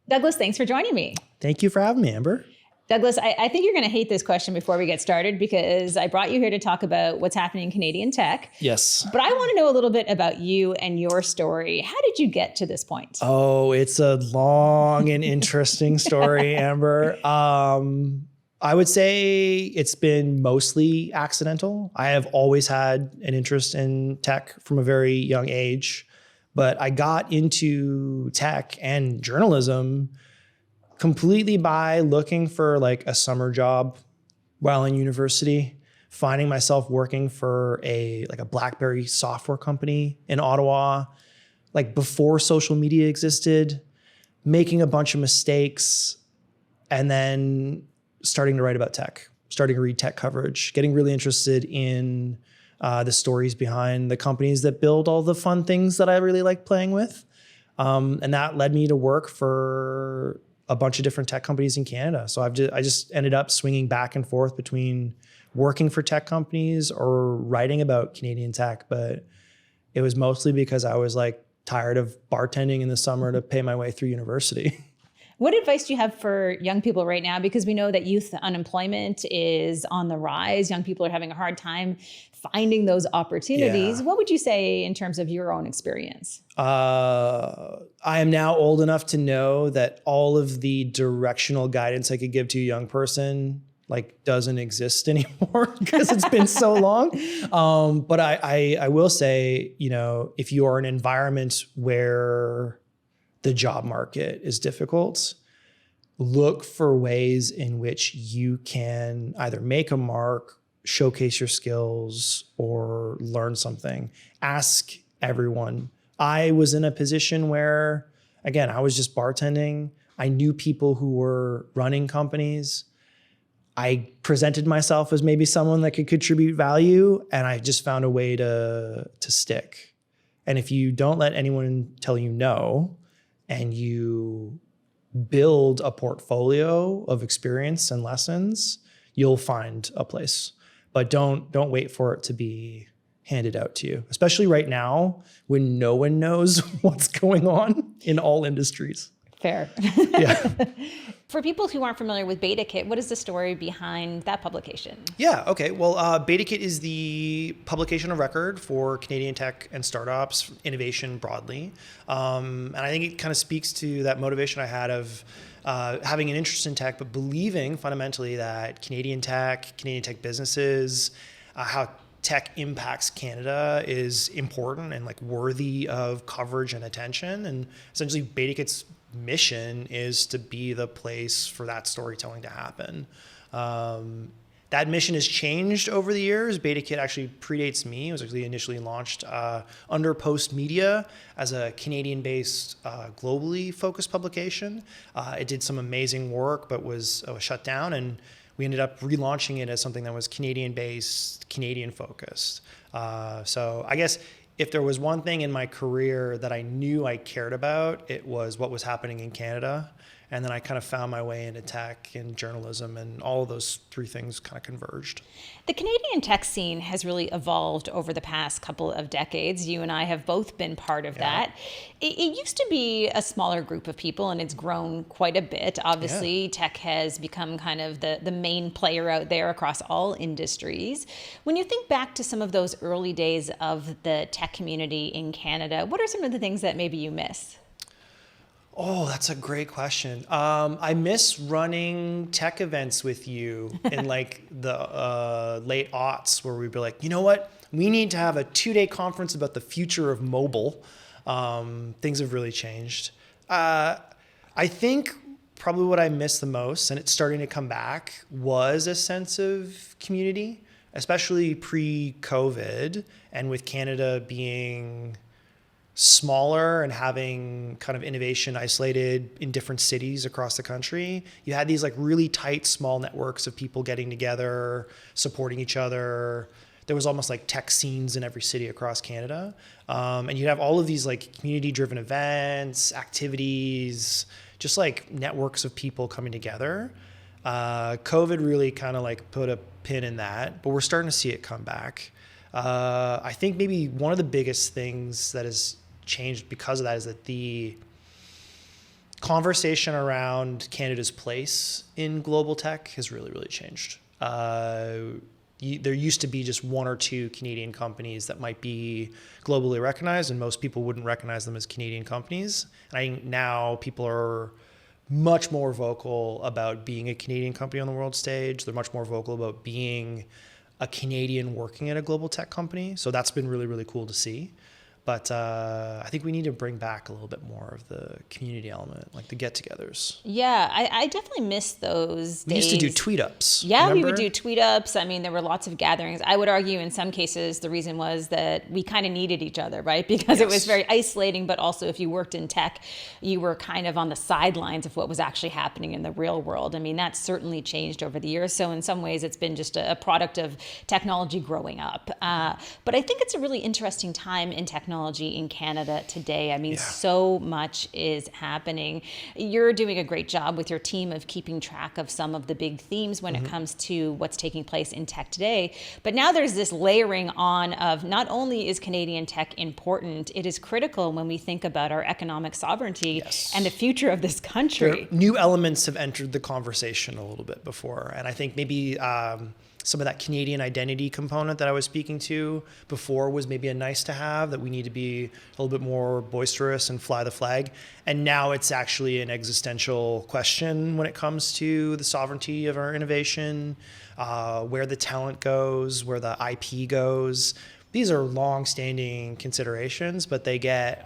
Douglas, thanks for joining me. Thank you for having me, Amber. Douglas, I think you're going to hate this question before we get started because I brought you here to talk about what's happening in Canadian tech. Yes. But I want to know a little bit about you and your story. How did you get to this point? Oh, it's a long and interesting story, Amber. I would say it's been mostly accidental. I have always had an interest in tech from a very young age, but I got into tech and journalism completely by looking for like a summer job while in university, finding myself working for a BlackBerry software company in Ottawa, like before social media existed, making a bunch of mistakes, and then starting to write about tech, starting to read tech coverage, getting really interested in the stories behind the companies that build all the fun things that I really like playing with. And that led me to work for a bunch of different tech companies in Canada. So I just ended up swinging back and forth between working for tech companies or writing about Canadian tech. But it was mostly because I was like tired of bartending in the summer to pay my way through university. What advice do you have for young people right now? Because we know that youth unemployment is on the rise. Young people are having a hard time finding those opportunities. Yeah. What would you say in terms of your own experience? I am now old enough to know that all of the directional guidance I could give to a young person like doesn't exist anymore because it's been so long. But I will say, you know, if you are in an environment where the job market is difficult, look for ways in which you can either make a mark, showcase your skills, or learn something. Ask everyone. I was in a position where, again, I was just bartending. I knew people who were running companies. I presented myself as maybe someone that could contribute value, and I just found a way to stick. And if you don't let anyone tell you no, and you build a portfolio of experience and lessons, you'll find a place. But don't wait for it to be handed out to you, especially right now when no one knows what's going on in all industries. Fair. Yeah. For people who aren't familiar with Betakit, what is the story behind that publication? Yeah, okay. Well, Betakit is the publication of record for Canadian tech and startups, innovation broadly. And I think it kind of speaks to that motivation I had of having an interest in tech, but believing fundamentally that Canadian tech businesses, how tech impacts Canada is important and like worthy of coverage and attention. And essentially Betakit's mission is to be the place for that storytelling to happen. That mission has changed over the years. Betakit actually predates me. It was actually initially launched under Post Media as a Canadian-based, globally focused publication. It did some amazing work, but was shut down, and we ended up relaunching it as something that was Canadian-based, Canadian-focused. So I guess if there was one thing in my career that I knew I cared about, it was what was happening in Canada. And then I kind of found my way into tech and journalism, and all of those three things kind of converged. The Canadian tech scene has really evolved over the past couple of decades. You and I have both been part of that. It used to be a smaller group of people, and it's grown quite a bit. Obviously, tech has become kind of the main player out there across all industries. When you think back to some of those early days of the tech community in Canada, what are some of the things that maybe you miss? Oh, that's a great question. I miss running tech events with you in like the late aughts, where we'd be like, you know what? We need to have a 2-day conference about the future of mobile. Things have really changed. I think probably what I miss the most, and it's starting to come back, was a sense of community, especially pre-COVID, and with Canada being smaller and having kind of innovation isolated in different cities across the country. You had these like really tight, small networks of people getting together, supporting each other. There was almost like tech scenes in every city across Canada. And you'd have all of these like community-driven events, activities, just like networks of people coming together. COVID really kind of like put a pin in that, but we're starting to see it come back. I think maybe one of the biggest things that has changed because of that is that the conversation around Canada's place in global tech has really, really changed. There used to be just one or two Canadian companies that might be globally recognized, and most people wouldn't recognize them as Canadian companies. And I think now people are much more vocal about being a Canadian company on the world stage. They're much more vocal about being a Canadian working at a global tech company. So that's been really, really cool to see. But I think we need to bring back a little bit more of the community element, like the get-togethers. Yeah, I definitely miss those days. We used to do tweet-ups. Yeah, remember? we would do tweet-ups. I mean, there were lots of gatherings. I would argue in some cases the reason was that we kind of needed each other, right? Because it was very isolating, but also if you worked in tech, you were kind of on the sidelines of what was actually happening in the real world. I mean, that's certainly changed over the years. So in some ways, it's been just a product of technology growing up. But I think it's a really interesting time in technology in Canada today. I mean, so much is happening. You're doing a great job with your team of keeping track of some of the big themes when it comes to what's taking place in tech today. But now there's this layering on of not only is Canadian tech important, it is critical when we think about our economic sovereignty and the future of this country. New elements have entered the conversation a little bit before. And I think maybe some of that Canadian identity component that I was speaking to before was maybe a nice to have, that we need to be a little bit more boisterous and fly the flag. And now it's actually an existential question when it comes to the sovereignty of our innovation, where the talent goes, where the IP goes. These are long-standing considerations, but they get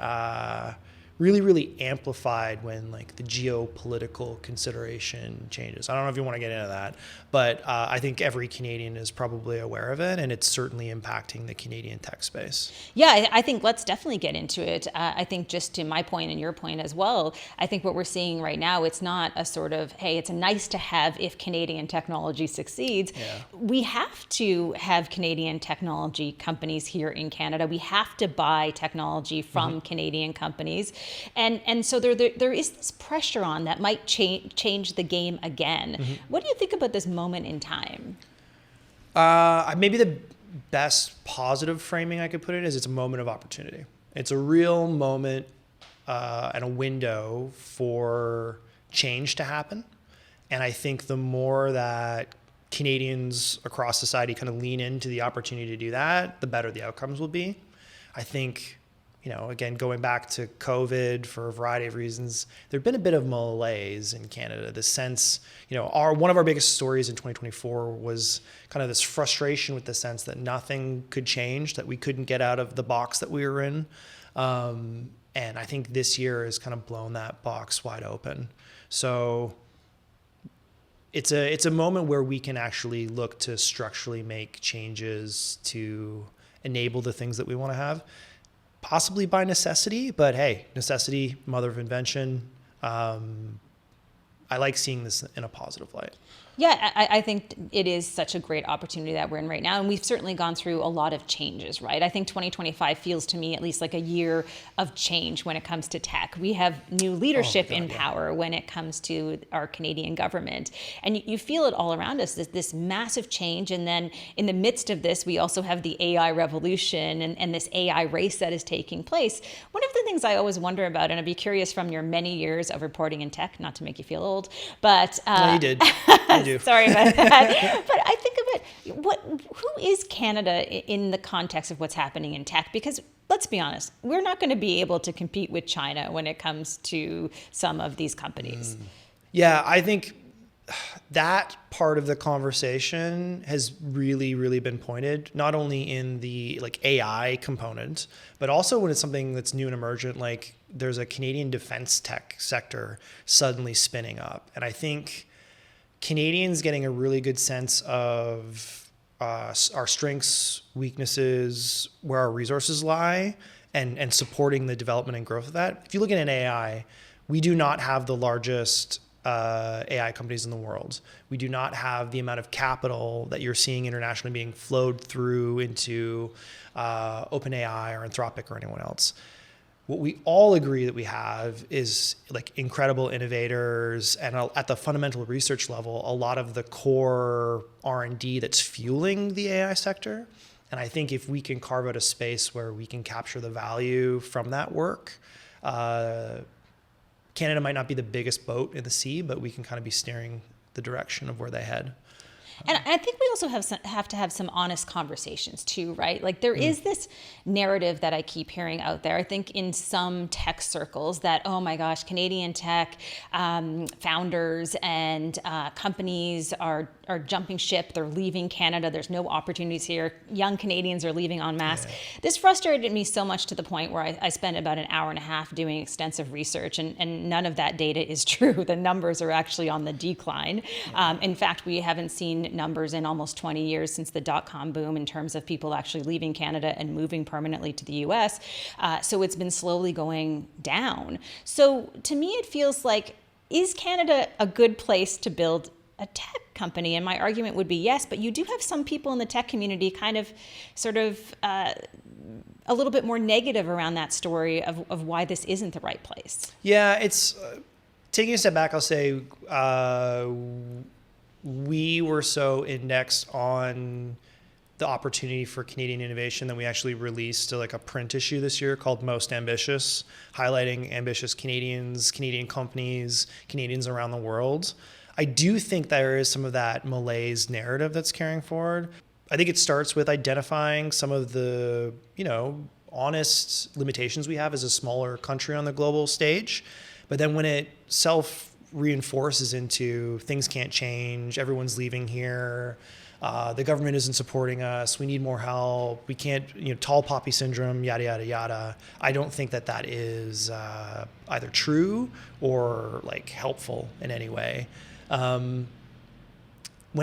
really, really amplified when like the geopolitical consideration changes. I don't know if you want to get into that, but I think every Canadian is probably aware of it, and it's certainly impacting the Canadian tech space. Yeah, I think let's definitely get into it. I think just to my point and your point as well, I think what we're seeing right now, it's not a sort of, hey, it's a nice to have if Canadian technology succeeds. We have to have Canadian technology companies here in Canada. We have to buy technology from Canadian companies. And so there is this pressure on that might change the game again. What do you think about this moment in time? Maybe the best positive framing I could put it is it's a moment of opportunity. It's a real moment and a window for change to happen. And I think the more that Canadians across society kind of lean into the opportunity to do that, the better the outcomes will be. I think, again, going back to COVID for a variety of reasons, there'd been a bit of malaise in Canada. The sense, one of our biggest stories in 2024 was kind of this frustration with the sense that nothing could change, that we couldn't get out of the box that we were in. And I think this year has kind of blown that box wide open. So it's a moment where we can actually look to structurally make changes to enable the things that we want to have. Possibly by necessity, but hey, necessity, mother of invention. I like seeing this in a positive light. Yeah, I think it is such a great opportunity that we're in right now. And we've certainly gone through a lot of changes, right? I think 2025 feels to me at least like a year of change when it comes to tech. We have new leadership in power when it comes to our Canadian government. And you feel it all around us, this massive change. And then in the midst of this, we also have the AI revolution and this AI race that is taking place. One of the things I always wonder about, and I'd be curious from your many years of reporting in tech, not to make you feel old, but... No, you did. Sorry about that. But I think of it, who is Canada in the context of what's happening in tech? Because let's be honest, we're not going to be able to compete with China when it comes to some of these companies. Yeah, I think that part of the conversation has really, really been pointed, not only in the AI component, but also when it's something that's new and emergent, like there's a Canadian defense tech sector suddenly spinning up. And I think Canadians getting a really good sense of our strengths, weaknesses, where our resources lie, and supporting the development and growth of that. If you look at an AI, we do not have the largest AI companies in the world. We do not have the amount of capital that you're seeing internationally being flowed through into OpenAI or Anthropic or anyone else. What we all agree that we have is incredible innovators, and at the fundamental research level, a lot of the core R&D that's fueling the AI sector. And I think if we can carve out a space where we can capture the value from that work, Canada might not be the biggest boat in the sea, but we can kind of be steering the direction of where they head. And I think we also have to have some honest conversations too, right? Like there is this narrative that I keep hearing out there, I think in some tech circles, that, oh my gosh, Canadian tech founders and companies are jumping ship. They're leaving Canada. There's no opportunities here. Young Canadians are leaving en masse. Yeah. This frustrated me so much to the point where I spent about an hour and a half doing extensive research, and none of that data is true. The numbers are actually on the decline. In fact, we haven't seen numbers in almost 20 years since the dot-com boom in terms of people actually leaving Canada and moving permanently to the US. So it's been slowly going down. So to me, it feels like, is Canada a good place to build a tech company? And my argument would be yes, but you do have some people in the tech community kind of sort of a little bit more negative around that story of why this isn't the right place. Yeah, it's taking a step back, I'll say we were so indexed on the opportunity for Canadian innovation that we actually released like a print issue this year called Most Ambitious, highlighting ambitious Canadians, Canadian companies, Canadians around the world. I do think there is some of that malaise narrative that's carrying forward. I think it starts with identifying some of the, honest limitations we have as a smaller country on the global stage. But then when it reinforces into things can't change, everyone's leaving here, the government isn't supporting us, we need more help, we can't, tall poppy syndrome, yada, yada, yada. I don't think that is either true or like helpful in any way. When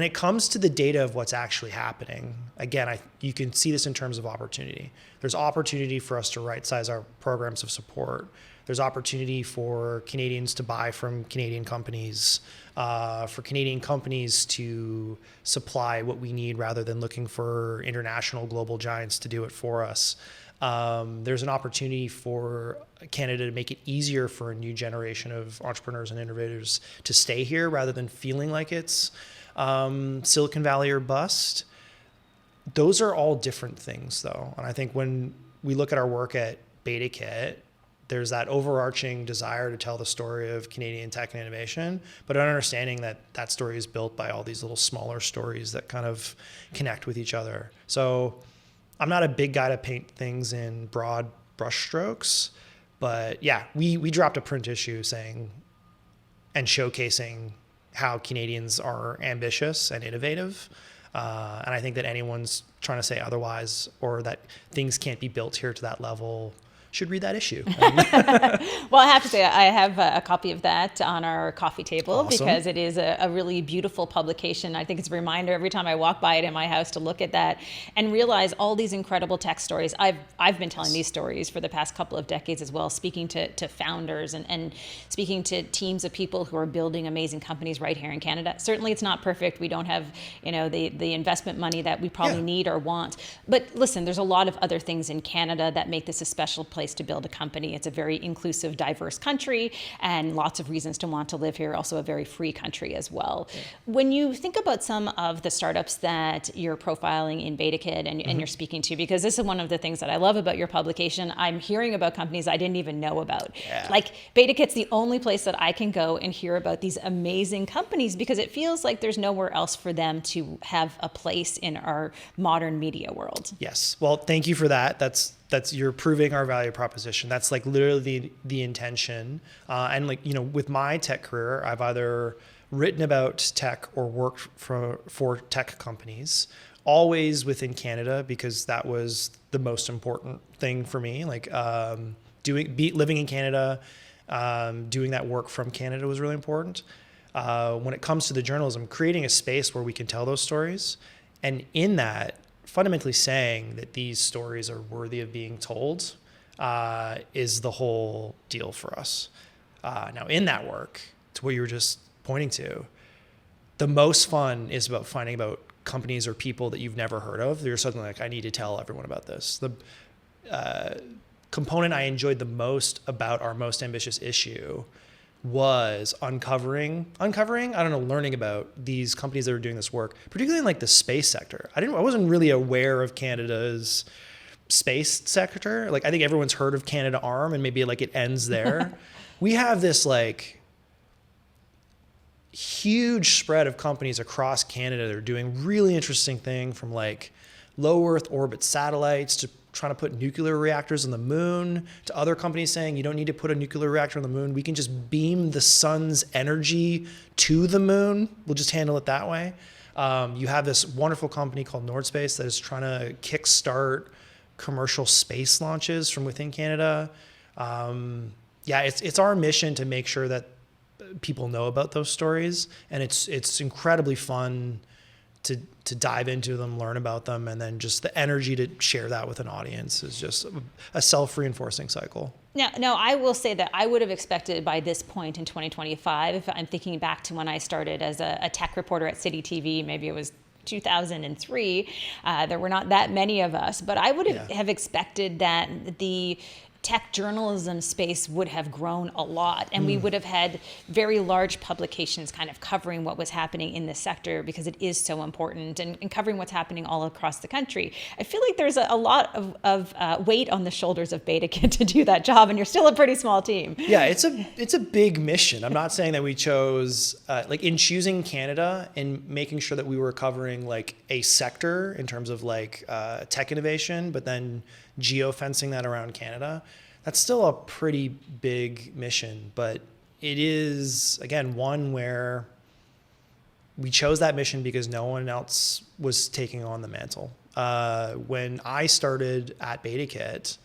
it comes to the data of what's actually happening, again, you can see this in terms of opportunity. There's opportunity for us to right-size our programs of support. There's opportunity for Canadians to buy from Canadian companies, for Canadian companies to supply what we need rather than looking for international global giants to do it for us. There's an opportunity for Canada to make it easier for a new generation of entrepreneurs and innovators to stay here rather than feeling like it's Silicon Valley or bust. Those are all different things, though. And I think when we look at our work at Betakit, there's that overarching desire to tell the story of Canadian tech and innovation, but an understanding that that story is built by all these little smaller stories that kind of connect with each other. So I'm not a big guy to paint things in broad brushstrokes, but yeah, we dropped a print issue saying and showcasing how Canadians are ambitious and innovative. And I think that anyone's trying to say otherwise or that things can't be built here to that level should read that issue. Well, I have to say, I have a copy of that on our coffee table. Awesome. Because it is a really beautiful publication. I think it's a reminder every time I walk by it in my house to look at that and realize all these incredible tech stories. I've been telling these stories for the past couple of decades as well, speaking to founders and speaking to teams of people who are building amazing companies right here in Canada. Certainly it's not perfect. We don't have, the investment money that we probably need or want. But listen, there's a lot of other things in Canada that make this a special place to build a company. It's a very inclusive, diverse country and lots of reasons to want to live here. Also a very free country as well. Yeah. When you think about some of the startups that you're profiling in Betakit and you're speaking to, because this is one of the things that I love about your publication, I'm hearing about companies I didn't even know about. Yeah. Like Betakit's the only place that I can go and hear about these amazing companies because it feels like there's nowhere else for them to have a place in our modern media world. Yes. Well, thank you for that. That's you're proving our value proposition. That's like literally the intention. And with my tech career, I've either written about tech or worked for tech companies, always within Canada because that was the most important thing for me. Like living in Canada, doing that work from Canada was really important. When it comes to the journalism, creating a space where we can tell those stories, and in that, fundamentally saying that these stories are worthy of being told is the whole deal for us. Now, in that work, to what you were just pointing to, the most fun is about finding about companies or people that you've never heard of. There's something like, I need to tell everyone about this. The component I enjoyed the most about our Most Ambitious issue was uncovering, learning about these companies that are doing this work, particularly in like the space sector. I wasn't really aware of Canada's space sector. Like I think everyone's heard of Canadarm and maybe like it ends there. we have this like huge spread of companies across Canada that are doing really interesting thing, from like low Earth orbit satellites to trying to put nuclear reactors on the moon, to other companies saying you don't need to put a nuclear reactor on the moon. We can just beam the sun's energy to the moon. We'll just handle it that way. You have this wonderful company called Nord Space that is trying to kickstart commercial space launches from within Canada. It's our mission to make sure that people know about those stories, and it's incredibly fun to dive into them, learn about them, and then just the energy to share that with an audience is just a self-reinforcing cycle. Now, I will say that I would have expected by this point in 2025, if I'm thinking back to when I started as a tech reporter at City TV, maybe it was 2003, there were not that many of us, but I would have expected that the tech journalism space would have grown a lot, and we would have had very large publications kind of covering what was happening in this sector, because it is so important, and covering what's happening all across the country. I feel like there's a lot of weight on the shoulders of Betakit to do that job, and you're still a pretty small team. Yeah, it's a big mission. I'm not saying that we chose, like in choosing Canada and making sure that we were covering like a sector in terms of like tech innovation, but then geofencing that around Canada. That's still a pretty big mission, but it is, again, one where we chose that mission because no one else was taking on the mantle. When I started at Betakit,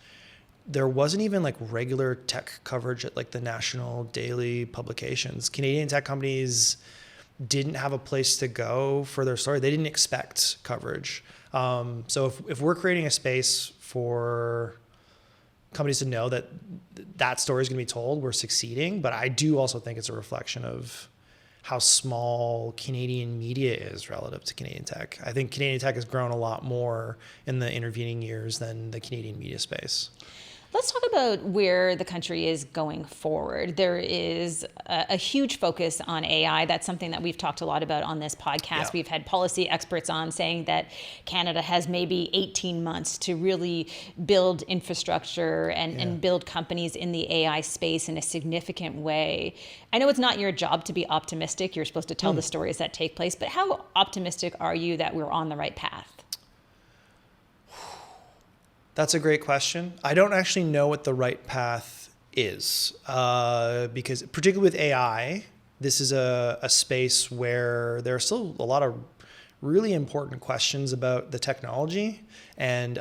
there wasn't even like regular tech coverage at like the national daily publications. Canadian tech companies didn't have a place to go for their story. They didn't expect coverage. So if we're creating a space for companies to know that that story is going to be told, we're succeeding. But I do also think it's a reflection of how small Canadian media is relative to Canadian tech. I think Canadian tech has grown a lot more in the intervening years than the Canadian media space. Let's talk about where the country is going forward. There is a huge focus on AI. That's something that we've talked a lot about on this podcast. Yeah. We've had policy experts on saying that Canada has maybe 18 months to really build infrastructure and build companies in the AI space in a significant way. I know it's not your job to be optimistic. You're supposed to tell the stories that take place, but how optimistic are you that we're on the right path? That's a great question. I don't actually know what the right path is, because particularly with AI, this is a space where there are still a lot of really important questions about the technology and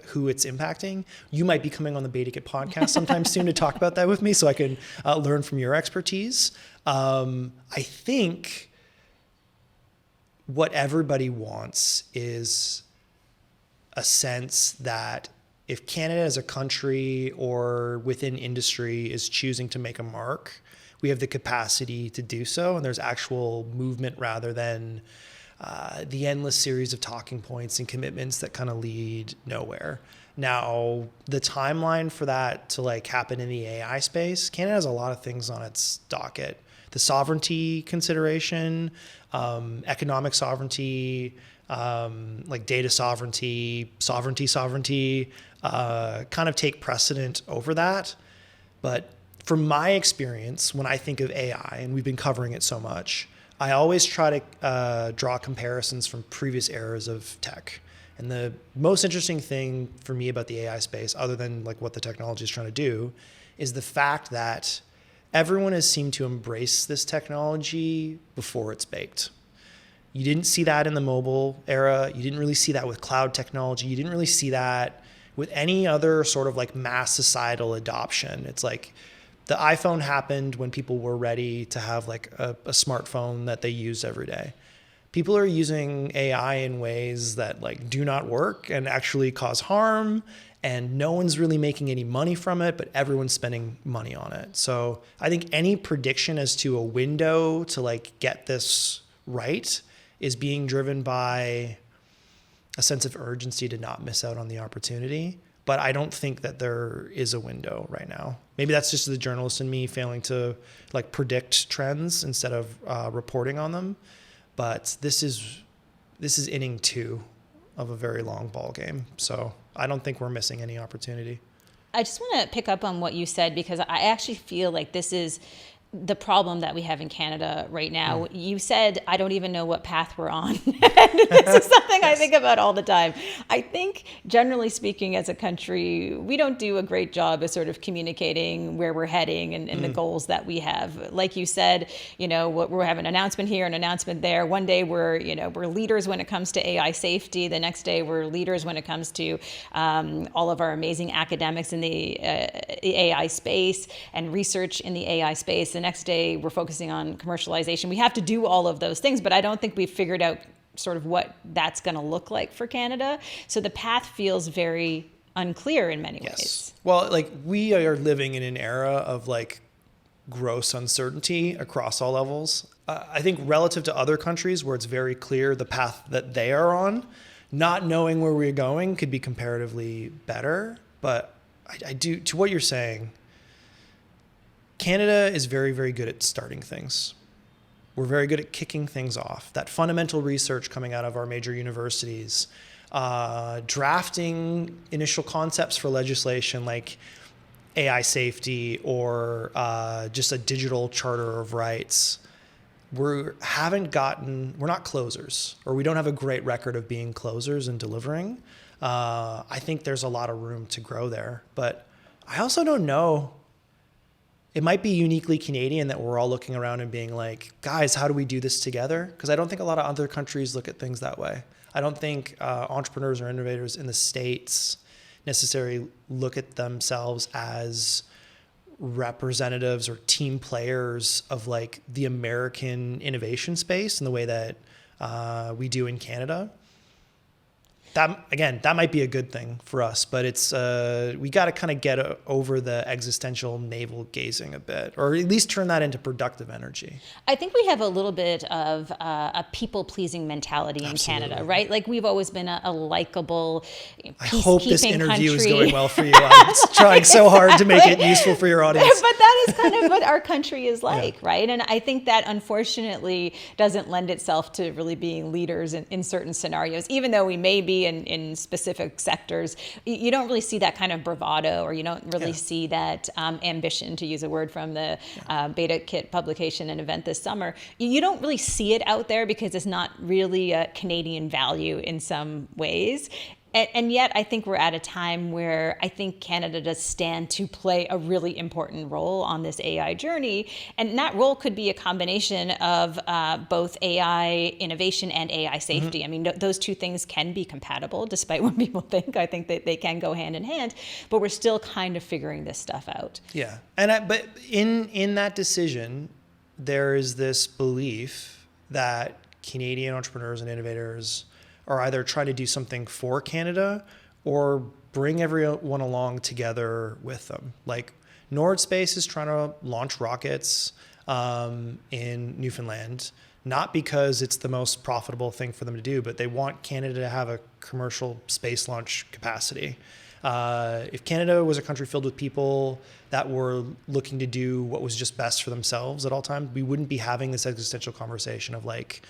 who it's impacting. You might be coming on the Betakit podcast sometime soon to talk about that with me, so I can learn from your expertise. I think what everybody wants is a sense that if Canada as a country or within industry is choosing to make a mark, we have the capacity to do so, and there's actual movement rather than the endless series of talking points and commitments that kind of lead nowhere. Now, the timeline for that to like happen in the AI space, Canada has a lot of things on its docket. The sovereignty consideration, economic sovereignty, like data sovereignty, kind of take precedent over that. But from my experience, when I think of AI, and we've been covering it so much, I always try to draw comparisons from previous eras of tech. And the most interesting thing for me about the AI space, other than like what the technology is trying to do, is the fact that everyone has seemed to embrace this technology before it's baked. You didn't see that in the mobile era. You didn't really see that with cloud technology. You didn't really see that with any other sort of like mass societal adoption. It's like the iPhone happened when people were ready to have like a smartphone that they use every day. People are using AI in ways that like do not work and actually cause harm, and no one's really making any money from it, but everyone's spending money on it. So I think any prediction as to a window to like get this right is being driven by a sense of urgency to not miss out on the opportunity. But I don't think that there is a window right now. Maybe that's just the journalist in me failing to like predict trends instead of reporting on them. But this is inning 2 of a very long ball game. So I don't think we're missing any opportunity. I just want to pick up on what you said, because I actually feel like this is the problem that we have in Canada right now. You said, I don't even know what path we're on. This is something I think about all the time. I think, generally speaking, as a country, we don't do a great job of sort of communicating where we're heading and the goals that we have. Like you said, we're having an announcement here, an announcement there. One day we're leaders when it comes to AI safety. The next day we're leaders when it comes to all of our amazing academics in the AI space and research in the AI space. The next day we're focusing on commercialization. We have to do all of those things, but I don't think we've figured out sort of what that's going to look like for Canada. So the path feels very unclear in many ways. Well, like, we are living in an era of like gross uncertainty across all levels. I think relative to other countries where it's very clear the path that they are on, not knowing where we're going could be comparatively better. But I do, to what you're saying, Canada is very, very good at starting things. We're very good at kicking things off. That fundamental research coming out of our major universities, drafting initial concepts for legislation like AI safety or just a digital charter of rights. We're not closers, or we don't have a great record of being closers and delivering. I think there's a lot of room to grow there, but I also don't know. It might be uniquely Canadian that we're all looking around and being like, guys, how do we do this together? Because I don't think a lot of other countries look at things that way. I don't think entrepreneurs or innovators in the States necessarily look at themselves as representatives or team players of like the American innovation space in the way that we do in Canada. That might be a good thing for us, but it's we got to kind of get over the existential navel gazing a bit, or at least turn that into productive energy. I think we have a little bit of a people-pleasing mentality in Canada, right? Like, we've always been a likable, I hope this interview country. is going well for you. I'm trying so hard to make it useful for your audience. But that is kind of what our country is like, right? And I think that, unfortunately, doesn't lend itself to really being leaders in certain scenarios, even though we may be in specific sectors. You don't really see that kind of bravado, or you don't really see that ambition, to use a word from the Betakit publication and event this summer. You don't really see it out there because it's not really a Canadian value in some ways. And yet I think we're at a time where I think Canada does stand to play a really important role on this AI journey. And that role could be a combination of both AI innovation and AI safety. I mean, those two things can be compatible, despite what people think. I think that they can go hand in hand, but we're still kind of figuring this stuff out. Yeah. But in that decision, there is this belief that Canadian entrepreneurs and innovators are either trying to do something for Canada or bring everyone along together with them. Like, Nordspace is trying to launch rockets in Newfoundland, not because it's the most profitable thing for them to do, but they want Canada to have a commercial space launch capacity. If Canada was a country filled with people that were looking to do what was just best for themselves at all times, we wouldn't be having this existential conversation of like,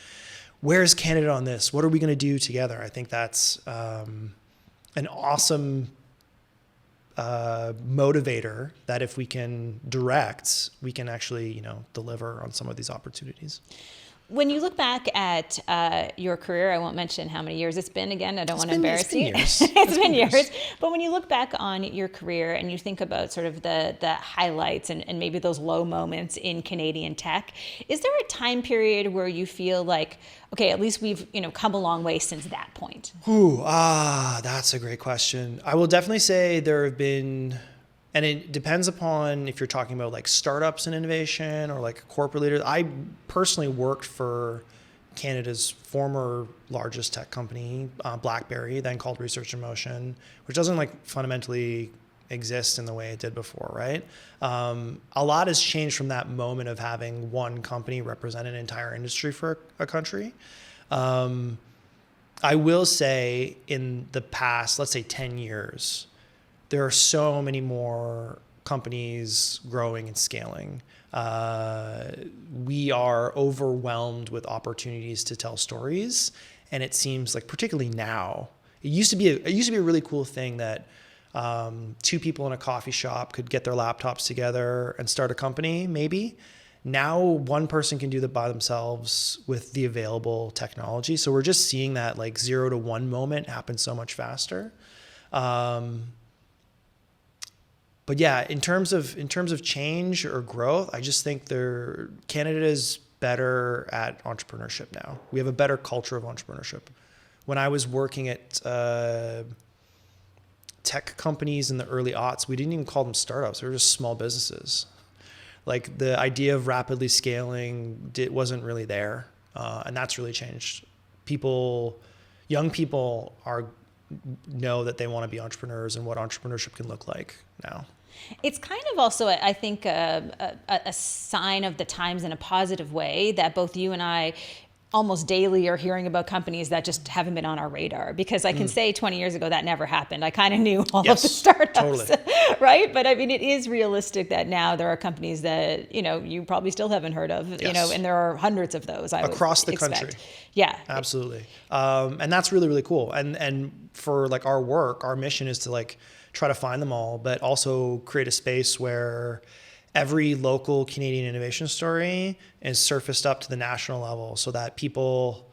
where's Canada on this? What are we going to do together? I think that's an awesome motivator that if we can direct, we can actually, deliver on some of these opportunities. When you look back at your career, I won't mention how many years it's been again. I don't want to embarrass you. It's been years. But when you look back on your career and you think about sort of the highlights and maybe those low moments in Canadian tech, is there a time period where you feel like, okay, at least we've come a long way since that point? That's a great question. I will definitely say there have been. And it depends upon if you're talking about like startups and innovation or like corporate leaders. I personally worked for Canada's former largest tech company, BlackBerry, then called Research in Motion, which doesn't like fundamentally exist in the way it did before, right? A lot has changed from that moment of having one company represent an entire industry for a country. I will say in the past, let's say 10 years, there are so many more companies growing and scaling. We are overwhelmed with opportunities to tell stories. And it seems like, particularly now, it used to be a really cool thing that Two people in a coffee shop could get their laptops together and start a company, maybe. Now one person can do that by themselves with the available technology. So we're just seeing that like 0 to 1 moment happen so much faster. But yeah, in terms of change or growth, I just think Canada is better at entrepreneurship now. We have a better culture of entrepreneurship. When I was working at tech companies in the early aughts, we didn't even call them startups. They were just small businesses. Like the idea of rapidly scaling wasn't really there. And that's really changed. Young people know that they want to be entrepreneurs and what entrepreneurship can look like now. It's kind of also, I think, a sign of the times in a positive way that both you and I almost daily are hearing about companies that just haven't been on our radar. Because I can say 20 years ago that never happened. I kind of knew all of the startups, totally. Right? But I mean, it is realistic that now there are companies that, you probably still haven't heard of, and there are hundreds of those across the country. Yeah. Absolutely. And that's really, really cool. And for like our work, our mission is to like try to find them all, but also create a space where every local Canadian innovation story is surfaced up to the national level so that people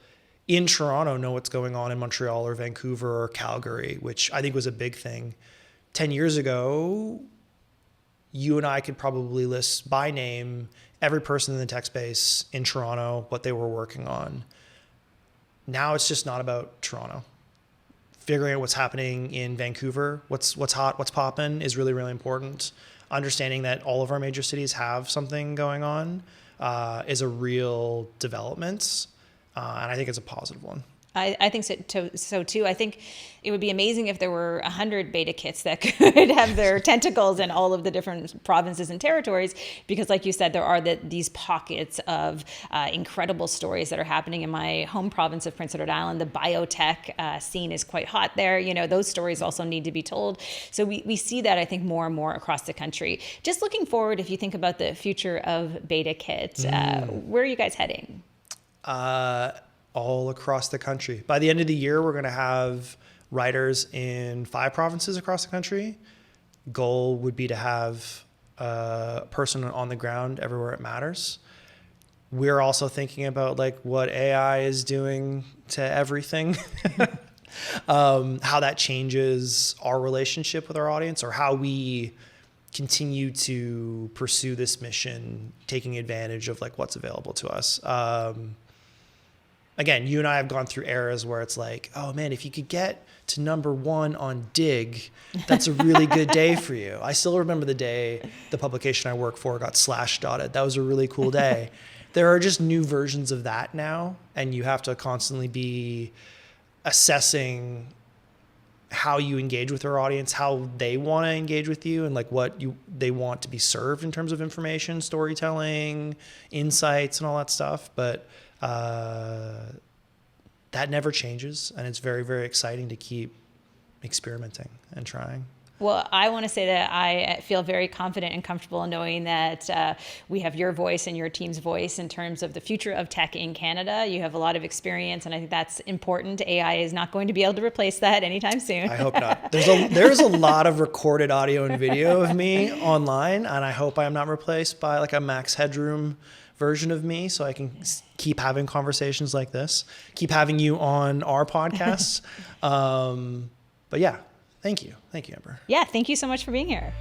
in Toronto know what's going on in Montreal or Vancouver or Calgary, which I think was a big thing. 10 years ago, you and I could probably list by name every person in the tech space in Toronto, what they were working on. Now it's just not about Toronto. Figuring out what's happening in Vancouver, what's hot, what's popping is really, really important. Understanding that all of our major cities have something going on is a real development, and I think it's a positive one. I think so too. I think it would be amazing if there were 100 Betakits that could have their tentacles in all of the different provinces and territories, because like you said, there are these pockets of incredible stories that are happening in my home province of Prince Edward Island. The biotech scene is quite hot there. Those stories also need to be told. So we see that, I think, more and more across the country. Just looking forward, if you think about the future of Betakit, where are you guys heading? All across the country. By the end of the year, we're going to have writers in 5 provinces across the country. Goal would be to have a person on the ground everywhere it matters. We're also thinking about like what AI is doing to everything, how that changes our relationship with our audience, or how we continue to pursue this mission, taking advantage of like what's available to us. Again, you and I have gone through eras where it's like, oh man, if you could get to #1 on Dig, that's a really good day for you. I still remember the day the publication I work for got /dotted. That was a really cool day. There are just new versions of that now, and you have to constantly be assessing how you engage with your audience, how they want to engage with you, and like they want to be served in terms of information, storytelling, insights, and all that stuff. But that never changes, and it's very, very exciting to keep experimenting and trying. Well, I want to say that I feel very confident and comfortable knowing that we have your voice and your team's voice in terms of the future of tech in Canada. You have a lot of experience, and I think that's important. AI is not going to be able to replace that anytime soon. I hope not. There's a lot of recorded audio and video of me online, and I hope I am not replaced by like a Max Headroom version of me, so I can keep having conversations like this, keep having you on our podcasts. But yeah, thank you, Amber. Yeah, thank you so much for being here.